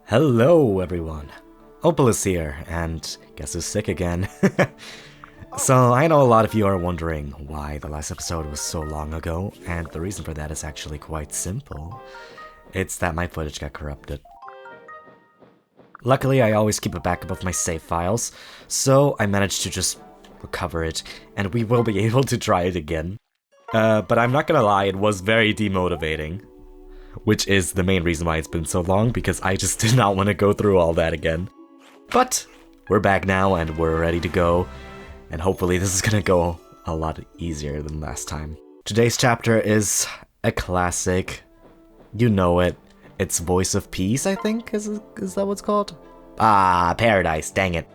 Hello everyone, Opal is here, and guess who's sick again. So I know a lot of you are wondering why the last episode was so long ago, and the reason for that is actually quite simple. It's that my footage got corrupted. Luckily I always keep a backup of my save files, so I managed to just recover it, and we will be able to try it again. But I'm not gonna lie, it was very demotivating. Which is the main reason why it's been so long, because I just did not want to go through all that again. But we're back now and we're ready to go, and hopefully this is gonna go a lot easier than last time. Today's chapter is a classic. You know it. It's Voice of Peace, I think? Is that what it's called? Ah, Paradise, dang it.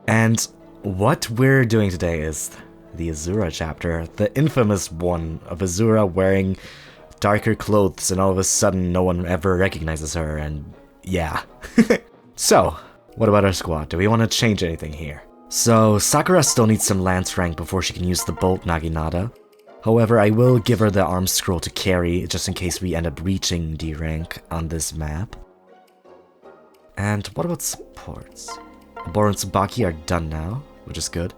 And what we're doing today is the Azura chapter, the infamous one of Azura wearing darker clothes, and all of a sudden no one ever recognizes her, and yeah. So, what about our squad? Do we want to change anything here? So, Sakura still needs some lance rank before she can use the bolt Naginata. However, I will give her the arm scroll to carry, just in case we end up reaching D rank on this map. And what about supports? Bor and Tsubaki are done now, which is good.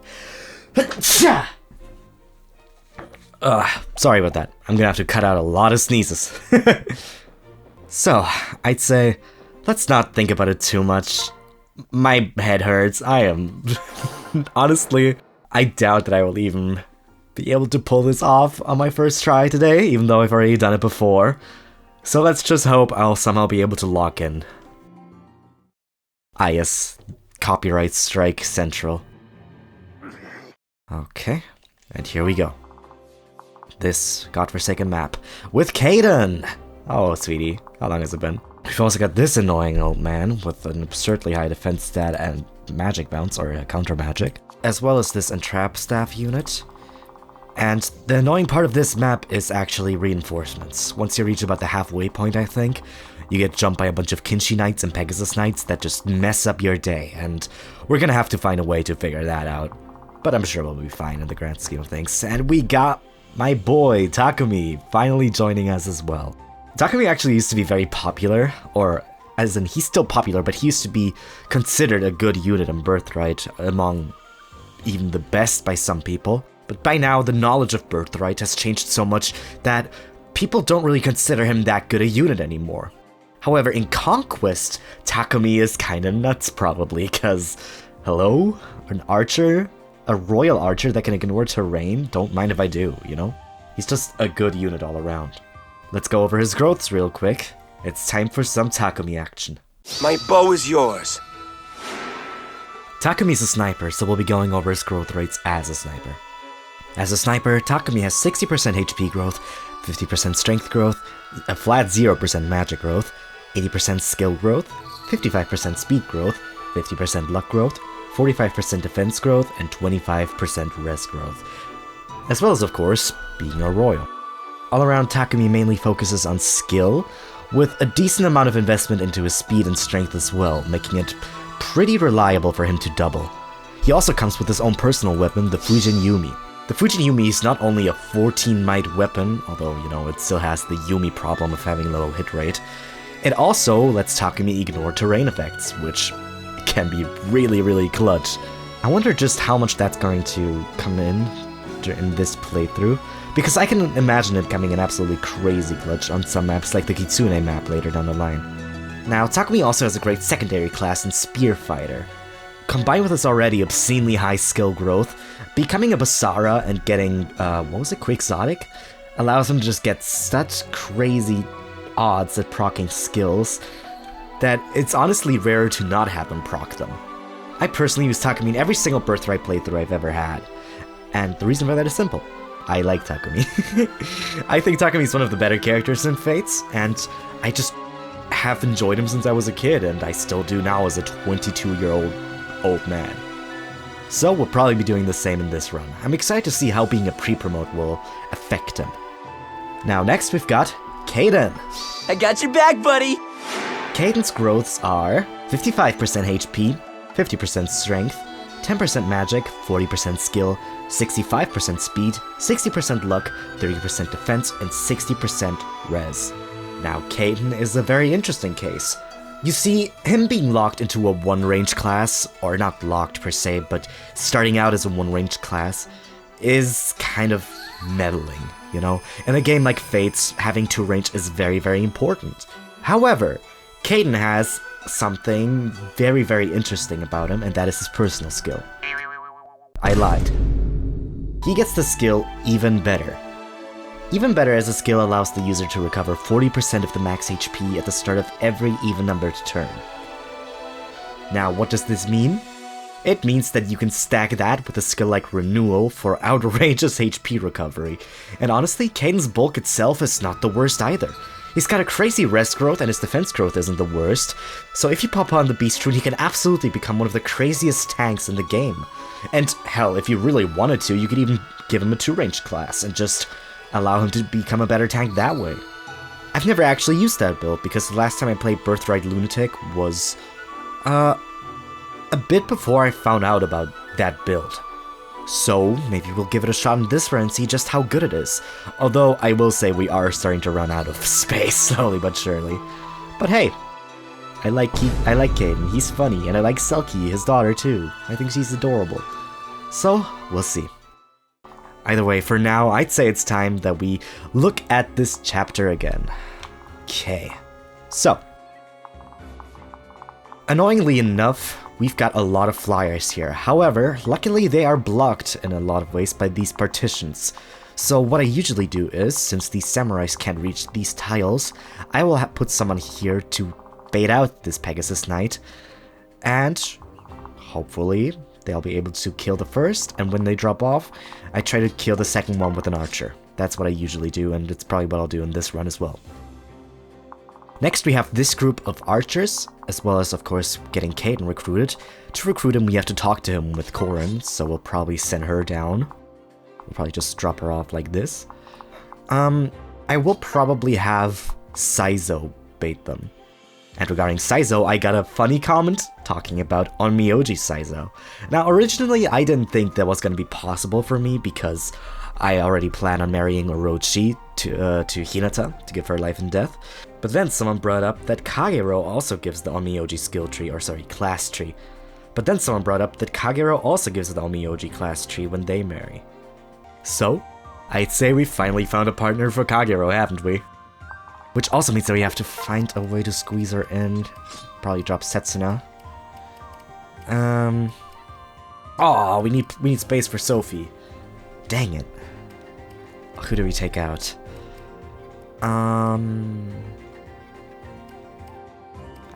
Sorry about that. I'm gonna have to cut out a lot of sneezes. So, I'd say, let's not think about it too much. My head hurts. Honestly, I doubt that I will even be able to pull this off on my first try today, even though I've already done it before. So let's just hope I'll somehow be able to lock in. Ah yes, copyright strike central. Okay, and here we go. This godforsaken map with Kaden! Oh, sweetie, how long has it been? We've also got this annoying old man with an absurdly high defense stat and magic bounce, or counter magic, as well as this entrapped staff unit. And the annoying part of this map is actually reinforcements. Once you reach about the halfway point, I think, you get jumped by a bunch of Kinshi Knights and Pegasus Knights that just mess up your day, and we're gonna have to find a way to figure that out. But I'm sure we'll be fine in the grand scheme of things. And we got my boy, Takumi, finally joining us as well. Takumi actually used to be very popular, or as in he's still popular, but he used to be considered a good unit in Birthright, among even the best by some people. But by now, the knowledge of Birthright has changed so much that people don't really consider him that good a unit anymore. However, in Conquest, Takumi is kinda nuts probably, cause, hello? An archer? A royal archer that can ignore terrain? Don't mind if I do, you know? He's just a good unit all around. Let's go over his growths real quick. It's time for some Takumi action. My bow is yours. Takumi's a sniper, so we'll be going over his growth rates as a sniper. As a sniper, Takumi has 60% HP growth, 50% strength growth, a flat 0% magic growth, 80% skill growth, 55% speed growth, 50% luck growth, 45% defense growth, and 25% res growth. As well as, of course, being a royal. All around, Takumi mainly focuses on skill, with a decent amount of investment into his speed and strength as well, making it pretty reliable for him to double. He also comes with his own personal weapon, the Fujin Yumi. The Fujin Yumi is not only a 14 might weapon, although, you know, it still has the Yumi problem of having low hit rate. It also lets Takumi ignore terrain effects, which can be really clutch. I wonder just how much that's going to come in this playthrough, because I can imagine it coming in absolutely crazy clutch on some maps like the Kitsune map later down the line. Now, Takumi also has a great secondary class in Spear Fighter. Combined with his already obscenely high skill growth, becoming a Basara and getting, Quixotic, allows him to just get such crazy odds at proccing skills that it's honestly rarer to not have him proc them. I personally use Takumi in every single Birthright playthrough I've ever had, and the reason for that is simple. I like Takumi. I think Takumi is one of the better characters in Fates, and I just have enjoyed him since I was a kid, and I still do now as a 22-year-old old man. So we'll probably be doing the same in this run. I'm excited to see how being a pre-promote will affect him. Now next we've got Kaden. I got your back, buddy. Kaden's growths are 55% HP, 50% strength, 10% magic, 40% skill, 65% speed, 60% luck, 30% defense, and 60% res. Now, Kaden is a very interesting case. You see, him being locked into a one-range class, or not locked per se, but starting out as a one-range class, is kind of meddling, you know? In a game like Fates, having two range is very, very important. However, Kaden has something very, very interesting about him, and that is his personal skill. I lied. He gets the skill Even Better. Even Better as a skill allows the user to recover 40% of the max HP at the start of every even-numbered turn. Now, what does this mean? It means that you can stack that with a skill like Renewal for outrageous HP recovery. And honestly, Kaden's bulk itself is not the worst either. He's got a crazy rest growth and his defense growth isn't the worst. So if you pop on the Beast Rune, he can absolutely become one of the craziest tanks in the game. And hell, if you really wanted to, you could even give him a 2-range class and just allow him to become a better tank that way. I've never actually used that build because the last time I played Birthright Lunatic was a bit before I found out about that build. So maybe we'll give it a shot in this run and see just how good it is. Although I will say we are starting to run out of space slowly but surely. But hey, I like Kaden, he's funny, and I like Selkie, his daughter too. I think she's adorable. So, we'll see. Either way, for now, I'd say it's time that we look at this chapter again. Okay. So, annoyingly enough, we've got a lot of flyers here. However, luckily they are blocked in a lot of ways by these partitions. So what I usually do is, since these samurais can't reach these tiles, I will put someone here to bait out this Pegasus Knight, and hopefully they'll be able to kill the first, and when they drop off, I try to kill the second one with an archer. That's what I usually do, and it's probably what I'll do in this run as well. Next we have this group of archers, as well as of course getting Kaden recruited. To recruit him we have to talk to him with Corin, so we'll probably send her down. We'll probably just drop her off like this. I will probably have Saizo bait them. And regarding Saizo, I got a funny comment talking about Onmyoji Saizo. Now originally I didn't think that was going to be possible for me because I already plan on marrying Orochi to Hinata to give her life and death. But then someone brought up that Kagero also gives the Onmyoji skill tree, or sorry, class tree. But then someone brought up that Kagero also gives the Onmyoji class tree when they marry. So, I'd say we finally found a partner for Kagero, haven't we? Which also means that we have to find a way to squeeze her in. Probably drop Setsuna. Oh, we need space for Sophie. Dang it. Who do we take out? I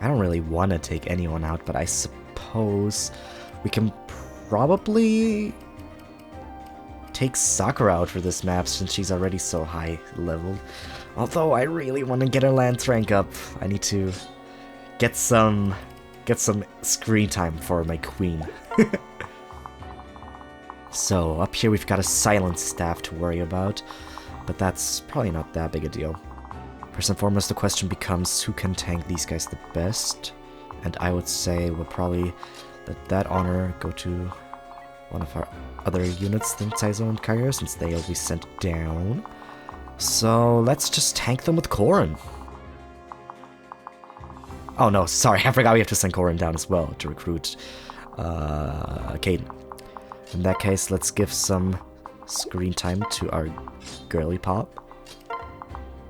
don't really want to take anyone out, but I suppose we can probably take Sakura out for this map since she's already so high leveled. Although I really want to get her lance rank up. I need to get some screen time for my queen. So up here we've got a silent staff to worry about, but that's probably not that big a deal. First and foremost, the question becomes who can tank these guys the best, and I would say we'll probably let that honor go to one of our other units than Saizo and Kagero, since they'll be sent down. So let's just tank them with Corin. Oh no, sorry, I forgot we have to send Corin down as well to recruit Kaden. In that case, let's give some screen time to our girly pop.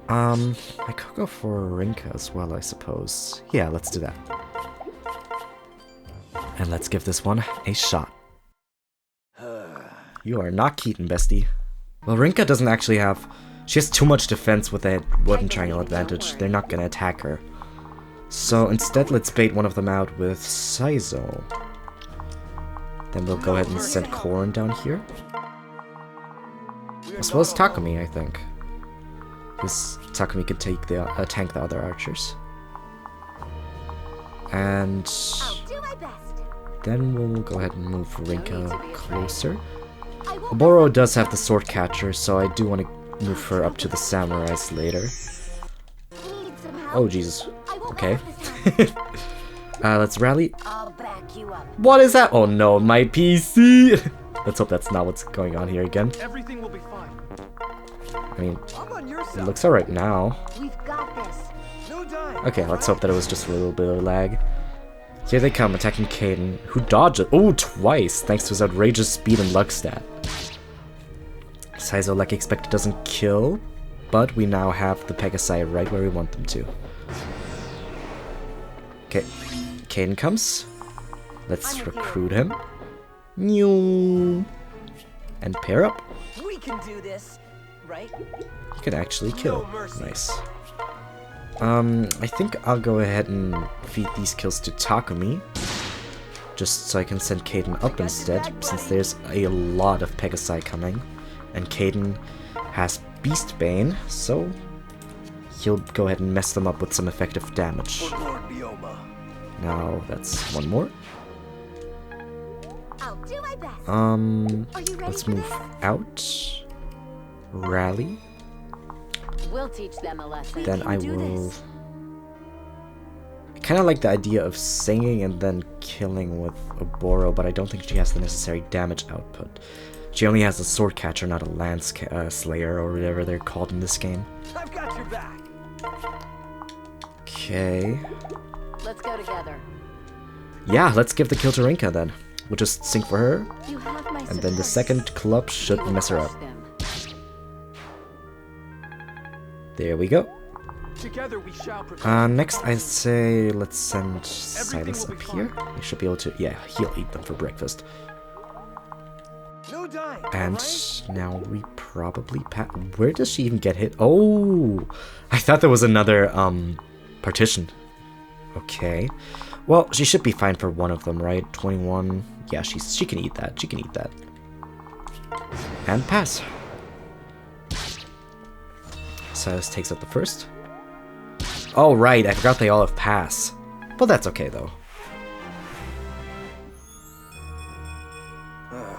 I could go for Rinka as well, I suppose. Yeah, let's do that. And let's give this one a shot. You are not Keaton, bestie. Well, Rinka doesn't actually have... She has too much defense with a weapon triangle advantage. They're not gonna attack her. So instead, let's bait one of them out with Saizo. Then we'll go ahead and send Corin down here. As well as Takumi, I think. Because Takumi could take the tank the other archers. And then we'll go ahead and move Rinka closer. Oboro does have the sword catcher, so I do want to move her up to the samurais later. Oh Jesus. Okay. Let's rally. What is that? Oh no, my PC! Let's hope that's not what's going on here again. Everything will be fine. I mean, it looks alright now. We've got this. No dying. Okay, let's hope that it was just a little bit of lag. Here they come, attacking Kaden, who dodges. Oh, twice, thanks to his outrageous speed and luck stat. Saizo, like expected, doesn't kill, but we now have the Pegasi right where we want them to. Okay, Kaden comes. Let's recruit him. New and pair up. We can do this, right? You can actually kill. Nice. I think I'll go ahead and feed these kills to Takumi, just so I can send Kaden up instead, since there's a lot of Pegasi coming, and Kaden has Beastbane, so he'll go ahead and mess them up with some effective damage. Now that's one more. I'll do my best. Let's move out. Rally. We'll teach them a lesson. Then I will... I kind of like the idea of singing and then killing with Oboro, but I don't think she has the necessary damage output. She only has a sword catcher, not a lance slayer, or whatever they're called in this game. I've got your back. Okay. Let's go together. Yeah, let's give the kill to Rinka then. We'll just sync for her, You have my and then the support. second club should We will mess her crush up. them. There we go. Together we shall prevail. Next I'd say let's send Silas up here. We should be able to, yeah, he'll eat them for breakfast. No dying. And now we probably where does she even get hit? Oh, I thought there was another partition. Okay, well she should be fine for one of them, right? 21. Yeah, she can eat that. She can eat that. And pass. Silas takes out the first. Oh right, I forgot they all have pass. But that's okay though.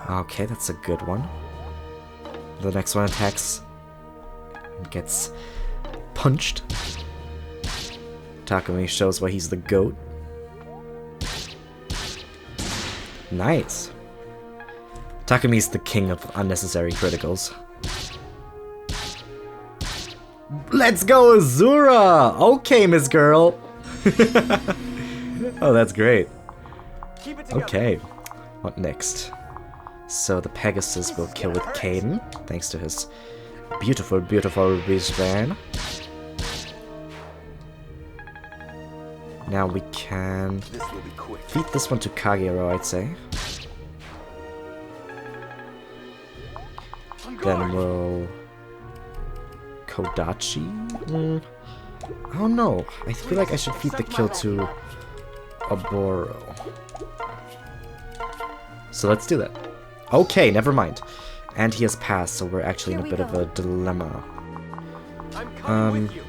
Okay, that's a good one. The next one attacks and gets punched. Takumi shows why he's the GOAT. Nice. Takumi's the king of unnecessary criticals. Let's go, Azura! Okay, Miss Girl. Oh, that's great. Keep it together. Okay, what next? So the Pegasus will kill with Kaden, thanks to his beautiful, beautiful wristband. Now we can This will be quick. feed this one to Kagero, I'd say. On Then guard. we'll... Kodachi? I don't know. I feel like I should feed the kill to Oboro. So let's do that. Okay, never mind. And he has passed, so we're actually in a bit of a dilemma. I'm coming with you.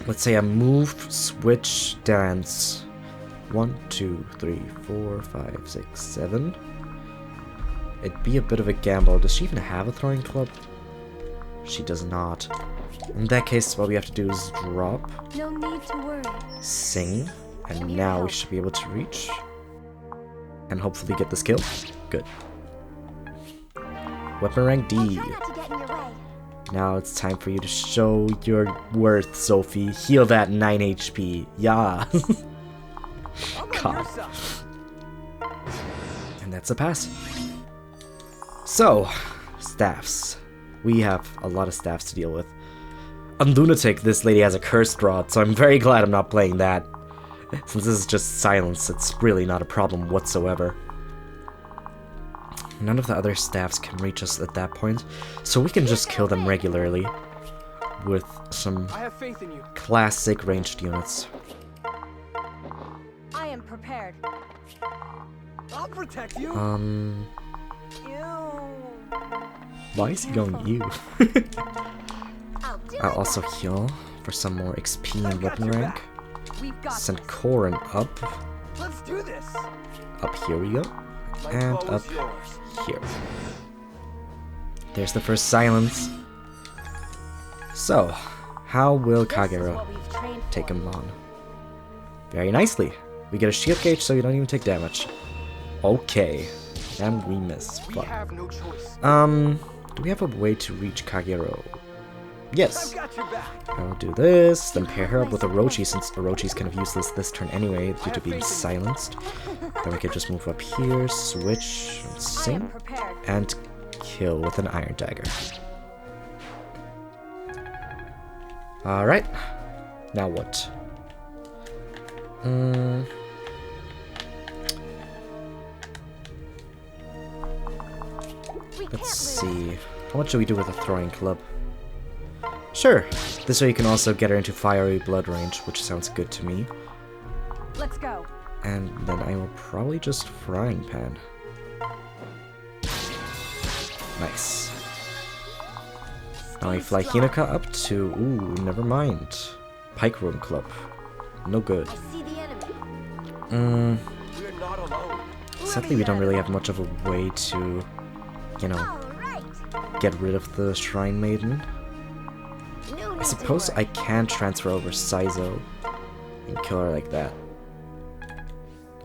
Let's say a move, switch, dance. 1, 2, 3, 4, 5, 6, 7. It'd be a bit of a gamble. Does she even have a throwing club? She does not. In that case, what we have to do is drop, No need to worry. sing, and now we should be able to reach. And hopefully get this kill. Good. Weapon rank D. Try not to get in your way. Now it's time for you to show your worth, Sophie. Heal that 9 HP. Yeah. I'm on your God. side. And that's a pass. So, staffs. We have a lot of staffs to deal with. On Lunatic, this lady has a cursed rod, so I'm very glad I'm not playing that. Since this is just silence, it's really not a problem whatsoever. None of the other staffs can reach us at that point, so we can just kill them regularly with some I have faith in you. classic ranged units. I am prepared. I'll protect you. Why is he going you? I'll do I'll my also best. heal for some more XP and weapon your rank. We've got Send this. Korin up. Let's do this. Up here we go. My And bow up is yours. here. There's the first silence. So, how will This is Kagero what we've trained take for. him on? Very nicely. We get a shield gauge so you don't even take damage. Okay. And we miss. We Fuck. have no choice. Do we have a way to reach Kagero? Yes. I've got your back. I'll do this, then pair her up with Orochi, since Orochi's kind of useless this turn anyway, due to being silenced. Then we could just move up here, switch, I am sing, prepared. and kill with an Iron Dagger. Alright. Now what? Let's see. How much do we do with a throwing club? Sure. This way you can also get her into fiery blood range, which sounds good to me. Let's go. And then I will probably just frying pan. Nice. Now I fly Hinata up to... Ooh, never mind. Pike Room Club. No good. I see the enemy. We're not alone. Sadly, we don't really have much of a way to, you know, All right. get rid of the Shrine Maiden. No need I to suppose worry. I can transfer over Saizo and kill her like that.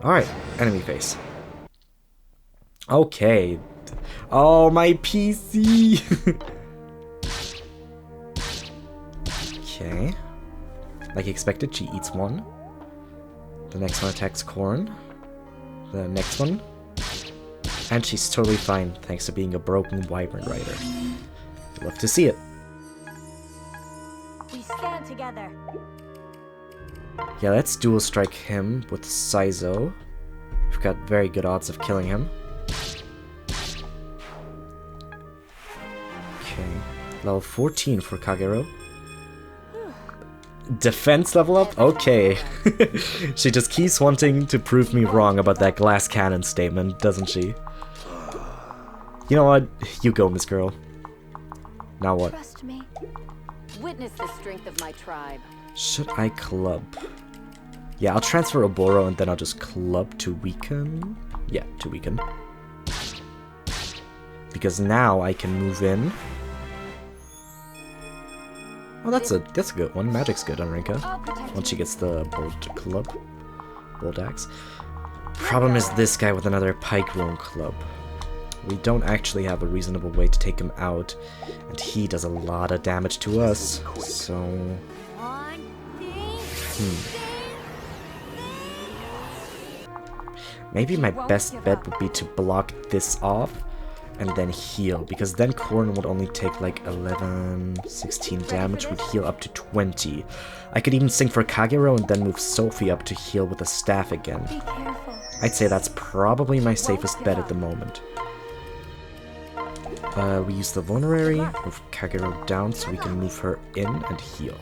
Alright, enemy face. Okay. Oh, my PC! Okay. Like expected, she eats one. The next one attacks Corn. The next one. And she's totally fine, thanks to being a broken Wyvern Rider. Love to see it. We stand together. Yeah, let's dual strike him with Saizo. We've got very good odds of killing him. Okay. Level 14 for Kagero. Defense level up? Okay. She just keeps wanting to prove me wrong about that glass cannon statement, doesn't she? You know what? You go, Miss Girl. Now what? Trust me. Witness the strength of my tribe. Should I club? Yeah, I'll transfer Oboro and then I'll just club to weaken. Yeah, to weaken. Because now I can move in. Oh, that's a good one. Magic's good on Rinka. I'll protect Once she you. gets the bolt axe. Problem is this guy with another Pike Room Club. We don't actually have a reasonable way to take him out, and he does a lot of damage to us. So One thing. maybe my best bet would be to block this off and then heal, because then Corn would only take like 11, 16 damage, would heal up to 20. I could even sing for Kagero and then move Sophie up to heal with a staff again. Be careful. I'd say that's probably my safest bet at the moment. We use the Vulnerary, move Kagero down so we can move her in and heal.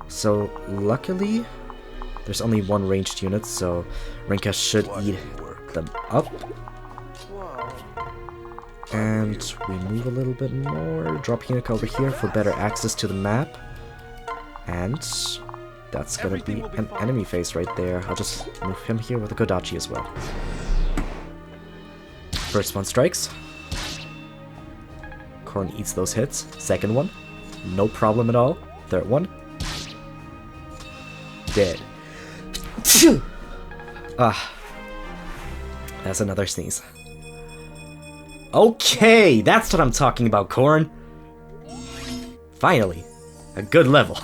So, luckily, there's only one ranged unit, so Rinka should eat them up. And we move a little bit more, drop Hinaka over here for better access to the map. And that's gonna be an enemy face right there. I'll just move him here with a Kodachi as well. First one strikes. Corn eats those hits. Second one, no problem at all. Third one, dead. Ah, that's another sneeze. Okay, that's what I'm talking about, Corn. Finally, a good level.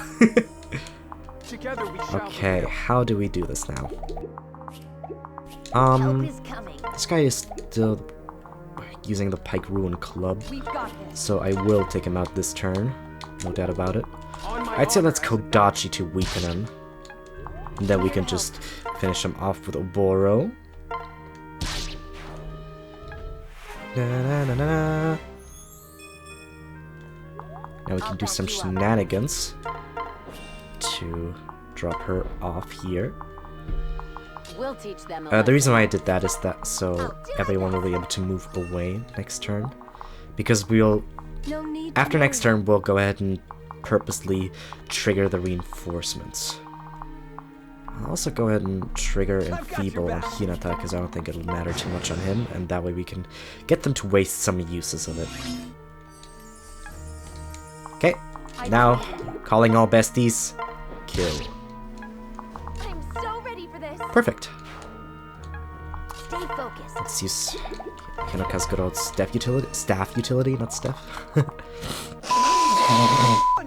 Together we shall Okay, how do we do this now? Help is coming. This guy is still using the Pike Ruin Club, We've got this. so I will take him out this turn. No doubt about it. On my I'd say honor let's as a Kodachi to weaken him. And then we can just finish him off with Oboro. Na-na-na-na. Now we can do some shenanigans to drop her off here. We'll teach them. The reason why I did that is that so everyone will be able to move away next turn. Because we'll, No need. after to next worry. turn, we'll go ahead and purposely trigger the reinforcements. I'll also go ahead and trigger Enfeeble on Hinata, because I don't think it'll matter too much on him, and that way we can get them to waste some uses of it. Okay, now, calling all besties, kill. I'm so ready for this. Perfect. Stay focused. Let's use Hinoka's good old staff utility, not staff.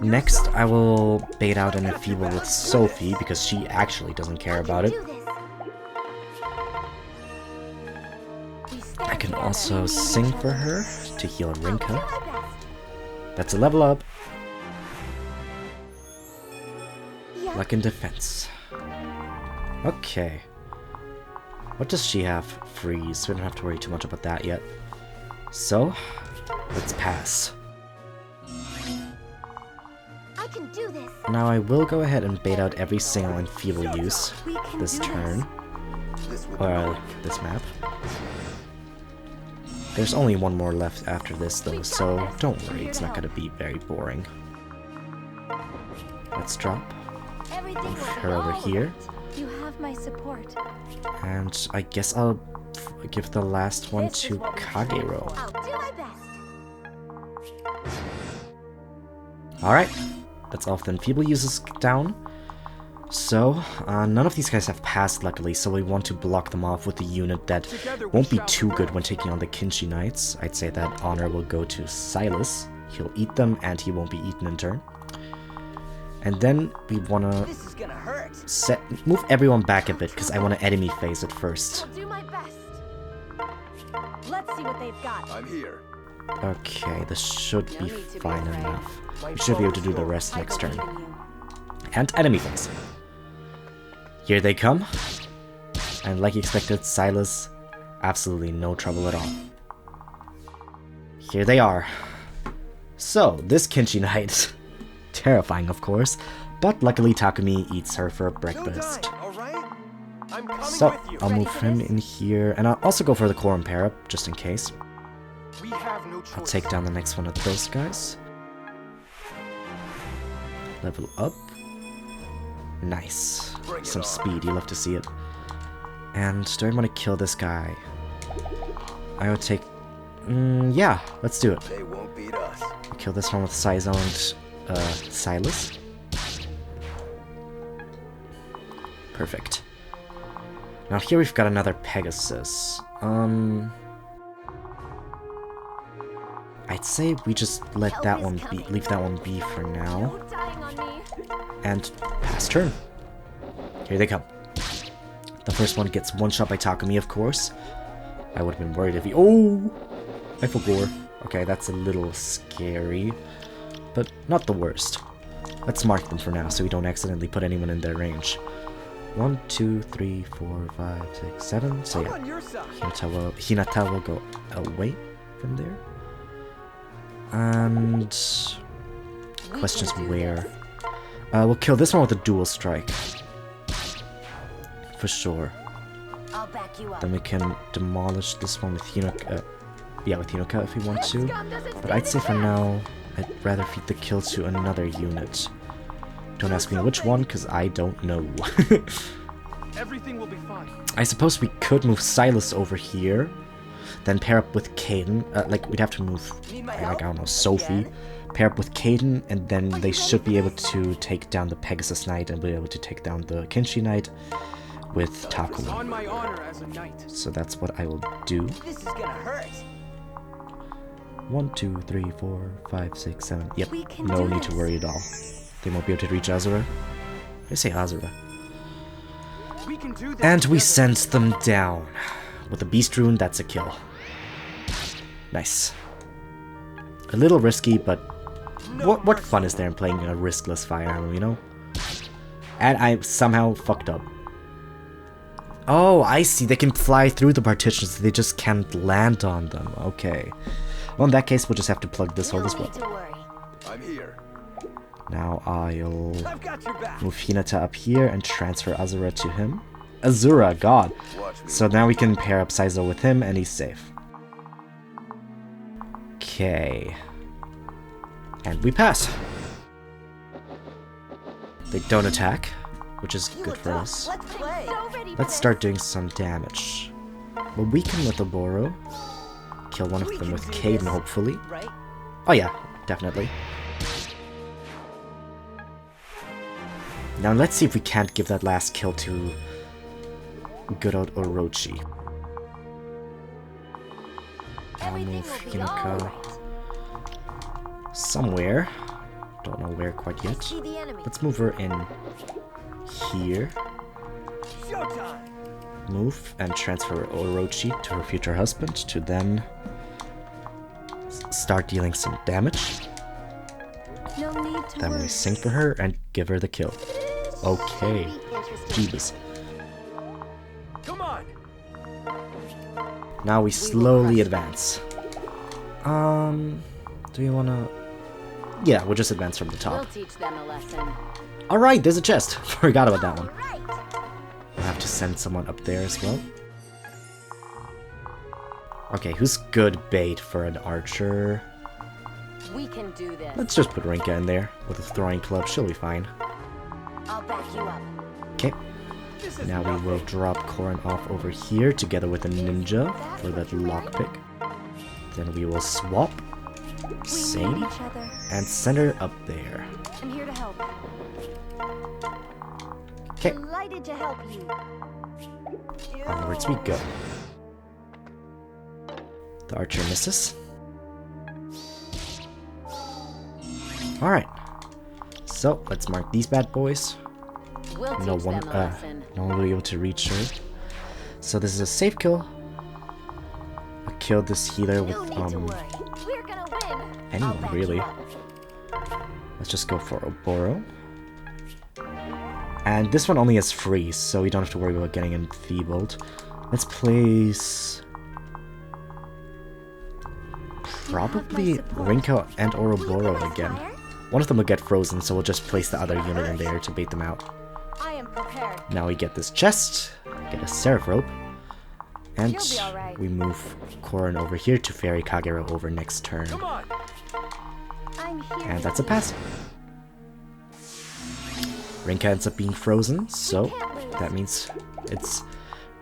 Next, I will bait out an enfeeble with Sophie, because she actually doesn't care about it. Do this. We stand I can together. also sing for her to heal I'll do Rinka. my best. That's a level up. Yeah. Luck in defense. Okay. What does she have? Freeze. We don't have to worry too much about that yet. So, let's pass. I can do this. Now I will go ahead and bait out every single enfeeble use We can this do turn. This would Or this map. There's only one more left after this though, so don't worry, it's not gonna be very boring. Let's drop. Everything will be her over all here. right. You have my support. And I guess I'll give the last one This is to what we Kagero. I'll do my best. Alright, that's all of the enfeeble uses down. So, none of these guys have passed luckily, so we want to block them off with a unit that won't be too good when taking on the Kinshi Knights. I'd say that honor will go to Silas. He'll eat them, and he won't be eaten in turn. And then we want to This is gonna hurt. move everyone back a bit, because I want to enemy phase it first. I'll do my best. Let's see what they've got. I'm here. Okay, this should No be need to be fine afraid. enough. We should be able to do the rest I next believe turn. in you. And enemy phase. Here they come. And like expected, Silas, absolutely no trouble at all. Here they are. So, this Kinshi Knight, terrifying of course, but luckily Takumi eats her for No breakfast. time, all right? I'm coming So, with you. I'll move him in here, and I'll also go for the Quorum pair up, just in case. We have no choice. I'll take down the next one of those guys. Level up. Nice. Bring it Some on. speed, you love to see it. And do I want to kill this guy? I would take... yeah, let's do it. They won't beat us. Kill this one with Sizoned Silas. Perfect. Now here we've got another Pegasus. I'd say we just let that one be, leave that one be for now, No dying on me. and pass turn. Here they come. The first one gets one shot by Takumi, of course. I would have been worried if he... Oh! I forgot. Okay, that's a little scary, but not the worst. Let's mark them for now so we don't accidentally put anyone in their range. 1, 2, 3, 4, 5, 6, 7. So I'm yeah, on your side. Hinata will go away from there. And We question's can do where. this. We'll kill this one with a dual strike. For sure. I'll back you up. Then we can demolish this one with Hinoka. Yeah, with Hinoka if we want This to. gun doesn't But I'd say stand for a now, I'd rather feed the kill to another unit. Don't ask me which one, because I don't know. Everything will be fine. I suppose we could move Silas over here, then pair up with Kaden. Like, we'd have to move, like, I don't know, Sophie. Pair up with Kaden, and then they should be able to take down the Pegasus Knight and be able to take down the Kinshi Knight with On Takumi. my honor as a knight. So that's what I will do. This is gonna hurt. 1, 2, 3, 4, 5, 6, 7. Yep, We can no do need to this. worry at all. They won't be able to reach Azura. I say Azura. We can do this. And we together. sent them down. With a Beast Rune, that's a kill. Nice. A little risky, but what fun is there in playing a riskless Fire Emblem, you know? And I somehow fucked up. Oh, I see. They can fly through the partitions. They just can't land on them. Okay. Well, in that case, we'll just have to plug this hole No as well. need to worry. I'm here. Now I'll I've got your back. move Hinata up here and transfer Azura to him. Azura, god. Watch me. So now we can pair up Saizo with him and he's safe. Okay. And we pass. They don't attack, which is good for us. Let's play. So ready for Let's this. start doing some damage. We'll weaken with Oboro. Kill one of them with Kaden, hopefully. Right? Oh yeah, definitely. Now let's see if we can't give that last kill to good old Orochi. I'll Everything move will be Hinoka alright. somewhere. Don't know where quite I yet. see the enemy. Let's move her in here. Showtime. Move and transfer Orochi to her future husband to then start dealing some damage. No need to Then we worry. sync for her and give her the kill. Okay. Jeebus. Come on. Now we slowly advance. Do you wanna... Yeah, we'll just advance from the We'll top. teach them a lesson. Alright, there's a chest. Forgot about that one. Right. We'll have to send someone up there as well. Okay, who's good bait for an archer? We can do this. Let's just put Rinka in there with a throwing club. She'll be fine. I'll back you up. Okay. This is Now we will drop Korin off over here together with a ninja for that lockpick. Then we will swap. We need Same. each other. And send her up there. I'm here to help. Okay. Delighted to help you. Onwards we go. The archer misses. Alright. So, let's mark these bad boys. We'll No teach one, them a lesson. no one will be able to reach her. So this is a safe kill. I killed this healer with, No need to worry. We're gonna win. I'll anyone back really. you up. Let's just go for Oboro. And this one only has freeze, so we don't have to worry about getting enfeebled. Let's place... probably Rinko and Ouroboros again. One of them will get frozen, so we'll just place the other unit in there to bait them out. I am prepared. Now we get this chest, get a Seraph Rope, and She'll be alright. we move Korin over here to ferry Kagero over next turn. Come on. I'm here. And that's a pass. Rinka ends up being frozen, so that means it's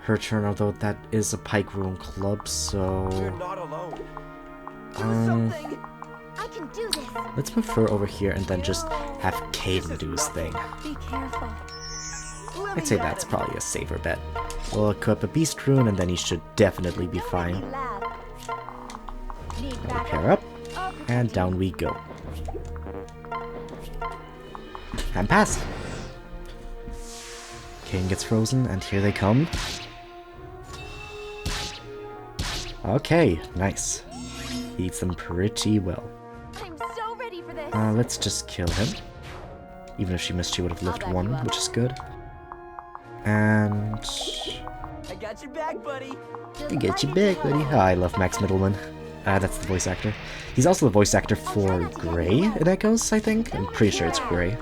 her turn, although that is a Pike Rune Club, You're so... not alone. Something. I can do this. let's move her over here and then just have Kaden do his thing. Be careful. I'd say that's probably a safer bet. We'll equip a Beast Rune and then he should definitely be fine. Lab. Need Now we backup? pair up, I'll protect and you. down we go. And pass! Kaden gets frozen, and here they come. Okay, nice. Beats them pretty well. I'm so ready for this. Let's just kill him. Even if she missed, she would have lived back you one, up. which is good. And... I got your back, buddy. I get you back, buddy. Oh, I love Max Mittelman. That's the voice actor. He's also the voice actor for Gray in Echoes, I think. I'm pretty sure it's Gray.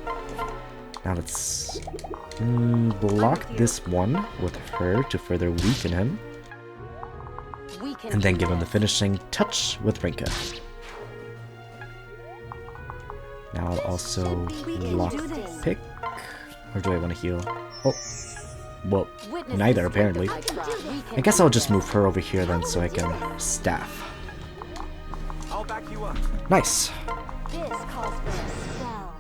Now let's block this one with her to further weaken him. We can And then do give him the this. finishing touch with Rinka. Now I'll also lock pick. Or do I want to heal? Oh. Well, Witness neither the strength of apparently. my trust. We can I guess do I'll just this. move her over here then so I can staff. I'll back you up. Nice. This calls for a spell.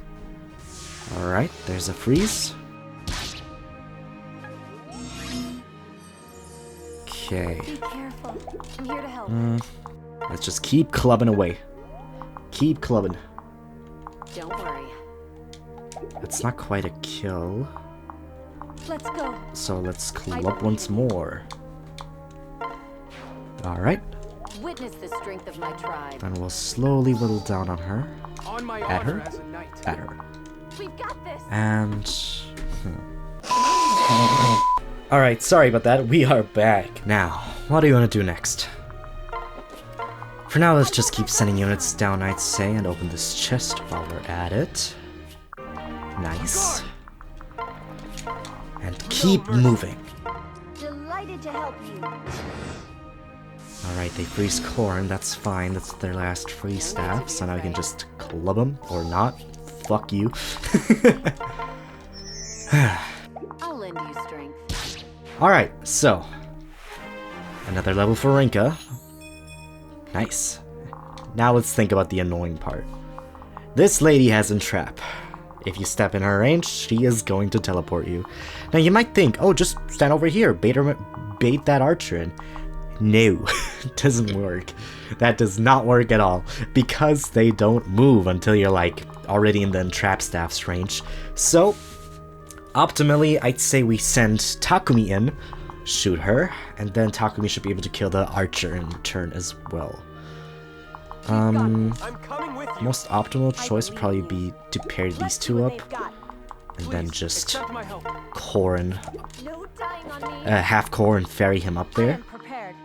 Alright, there's a freeze. Okay. Be careful. I'm here to help. Let's just keep clubbing away. Keep clubbing. Don't worry. That's not quite a kill. Let's go. So let's club once more. Alright. Witness the strength of my tribe. Then we'll slowly whittle down on her. On my At honor her? as a knight. At her. We've got this. And... Alright, sorry about that. We are back. Now, what do you want to do next? For now, let's just keep sending units down, I'd say, and open this chest while we're at it. Nice. And keep moving. Delighted to help you. Alright, they freeze Korin, that's fine. That's their last free staff, so now we can just club them, or not. Fuck you. I'll lend you strength. Alright, so. Another level for Rinka. Nice. Now let's think about the annoying part. This lady has entrap. If you step in her range, she is going to teleport you. Now you might think, oh, just stand over here, bait that archer in. No, it doesn't work. That does not work at all, because they don't move until you're like already in the entrapped staff's range. So, optimally, I'd say we send Takumi in, shoot her, and then Takumi should be able to kill the archer in turn as well. I'm coming with you. Most optimal choice would probably be to pair these two up, and then Please, just accept my help. core and No dying on me. half core and ferry him up I there. am prepared.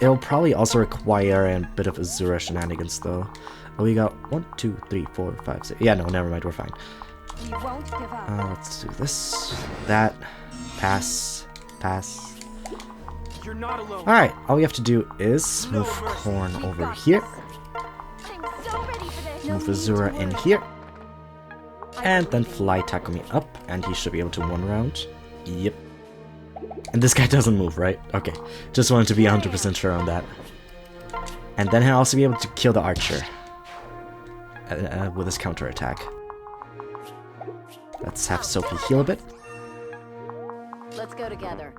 It'll probably also require a bit of Azura shenanigans though. Oh, we got 1, 2, 3, 4, 5, 6. Yeah, no, never mind, we're fine. We won't give up. Let's do this, that, pass, pass. You're not alone. Alright, all we have to do is No move mercy. Corn We've over got here, I'm so ready for this. move Azura in here, and then fly Takumi up, and he should be able to one round. Yep. And this guy doesn't move, right? Okay, just wanted to be 100% sure on that. And then he'll also be able to kill the archer with his counterattack. Let's have Sophie heal a bit, Let's go together.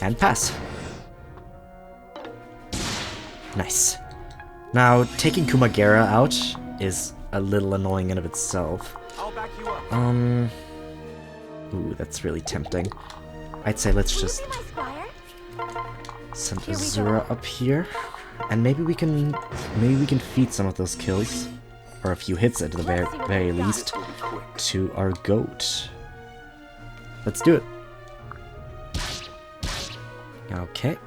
and pass. Nice. Now, taking Kumagera out is a little annoying in of itself. I'll back you up. Ooh, that's really tempting. I'd say let's just My squire? send Here we Azura up here, and maybe we can feed some of those kills, or a few hits at the very least, to our goat. Let's do it. Okay.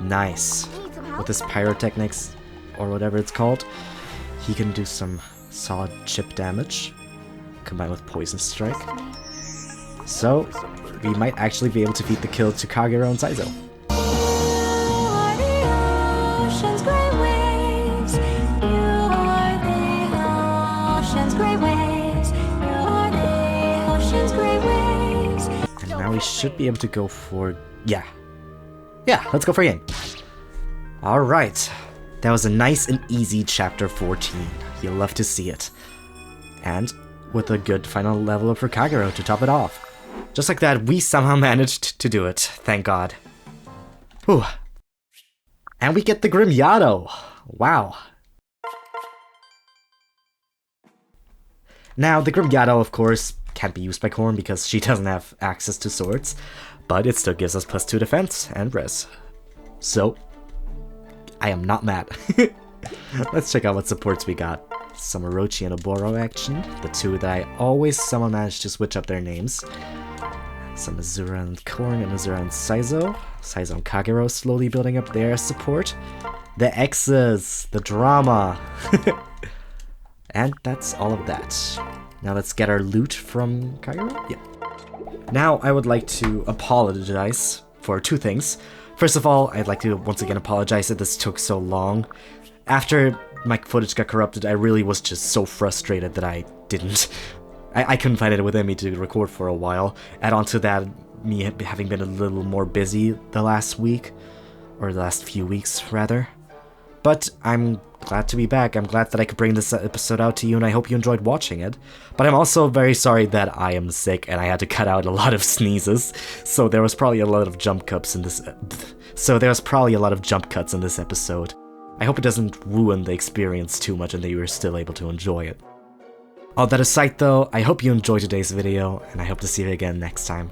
Nice. Need some With help? this pyrotechnics, or whatever it's called, he can do some solid chip damage, combined with poison strike. So, we might actually be able to feed the kill to Kagero and Saizo. And now we should be able to go for... Yeah, let's go for a game. Alright. That was a nice and easy chapter 14. You'll love to see it. And with a good final level up for Kagero to top it off. Just like that, we somehow managed to do it. Thank God. Whew. And we get the Grim Yado. Wow. Now, the Grim Yado, of course, can't be used by Korn because she doesn't have access to swords, but it still gives us +2 defense and res. So, I am not mad. Let's check out what supports we got. Some Orochi and Oboro action, the two that I always somehow manage to switch up their names. Some Azura and Korn and Azura and Saizo. Saizo and Kagero slowly building up their support. The X's, the drama. And that's all of that. Now let's get our loot from Kagero. Yeah. Now I would like to apologize for two things. First of all, I'd like to once again apologize that this took so long. After my footage got corrupted, I really was just so frustrated that I couldn't find it within me to record for a while. Add on to that, me having been a little more busy the last week, or the last few weeks rather. But I'm glad to be back. I'm glad that I could bring this episode out to you, and I hope you enjoyed watching it. But I'm also very sorry that I am sick and I had to cut out a lot of sneezes. So there was probably a lot of jump cuts in this. Episode. I hope it doesn't ruin the experience too much and that you are still able to enjoy it. All that aside though, I hope you enjoyed today's video, and I hope to see you again next time.